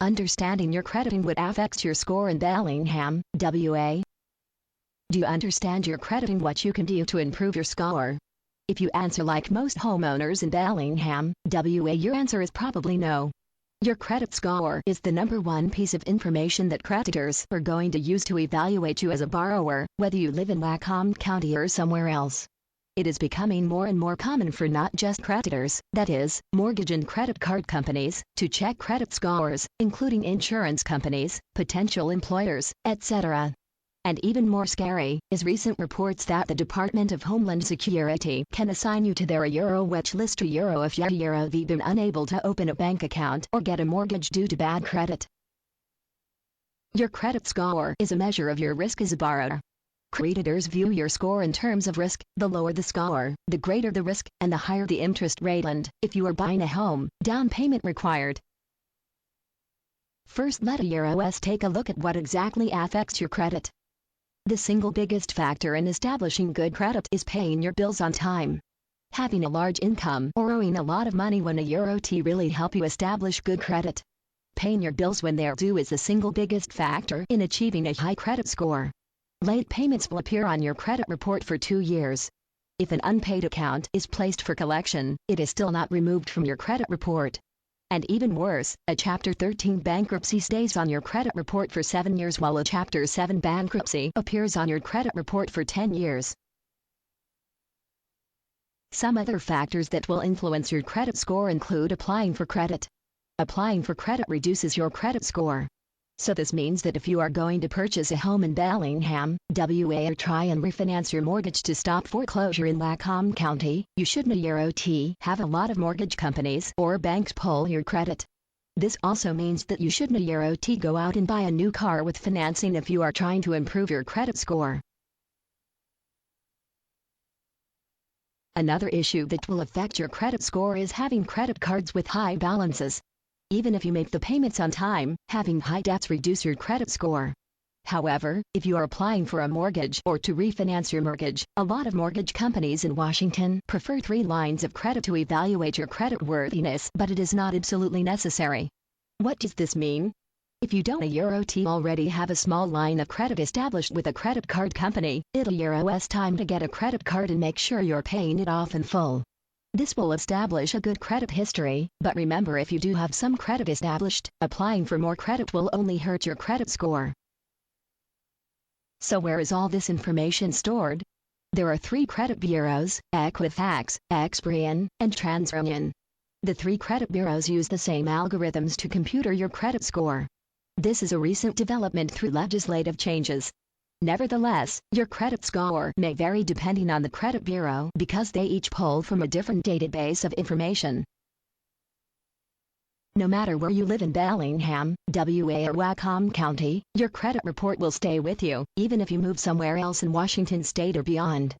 Understanding your credit and what affects your score in Bellingham, WA. Do you understand your credit and what you can do to improve your score? If you answer like most homeowners in Bellingham, WA, your answer is probably no. Your credit score is the number one piece of information that creditors are going to use to evaluate you as a borrower, whether you live in Whatcom County or somewhere else. It is becoming more and more common for not just creditors, that is, mortgage and credit card companies, to check credit scores, including insurance companies, potential employers, etc. And even more scary is recent reports that the Department of Homeland Security can assign you to their watch list if you've been unable to open a bank account or get a mortgage due to bad credit. Your credit score is a measure of your risk as a borrower. Creditors view your score in terms of risk. The lower the score, the greater the risk, and the higher the interest rate, and, if you are buying a home, down payment required. First, let us take a look at what exactly affects your credit. The single biggest factor in establishing good credit is paying your bills on time. Having a large income or owing a lot of money when really help you establish good credit. Paying your bills when they're due is the single biggest factor in achieving a high credit score. Late payments will appear on your credit report for 2 years. If an unpaid account is placed for collection, it is still not removed from your credit report. And even worse, a Chapter 13 bankruptcy stays on your credit report for 7 years, while a Chapter 7 bankruptcy appears on your credit report for 10 years. Some other factors that will influence your credit score include applying for credit. Applying for credit reduces your credit score. So this means that if you are going to purchase a home in Bellingham, WA, or try and refinance your mortgage to stop foreclosure in Whatcom County, you shouldn't have a lot of mortgage companies or banks pull your credit. This also means that you shouldn't go out and buy a new car with financing if you are trying to improve your credit score. Another issue that will affect your credit score is having credit cards with high balances. Even if you make the payments on time, having high debts reduce your credit score. However, if you are applying for a mortgage or to refinance your mortgage, a lot of mortgage companies in Washington prefer 3 lines of credit to evaluate your credit worthiness, but it is not absolutely necessary. What does this mean? If you don't already have a small line of credit established with a credit card company, it'll time to get a credit card and make sure you're paying it off in full. This will establish a good credit history, but remember, if you do have some credit established, applying for more credit will only hurt your credit score. So where is all this information stored? There are 3 credit bureaus: Equifax, Experian, and TransUnion. The 3 credit bureaus use the same algorithms to compute your credit score. This is a recent development through legislative changes. Nevertheless, your credit score may vary depending on the credit bureau because they each pull from a different database of information. No matter where you live in Bellingham, WA, or Whatcom County, your credit report will stay with you, even if you move somewhere else in Washington state or beyond.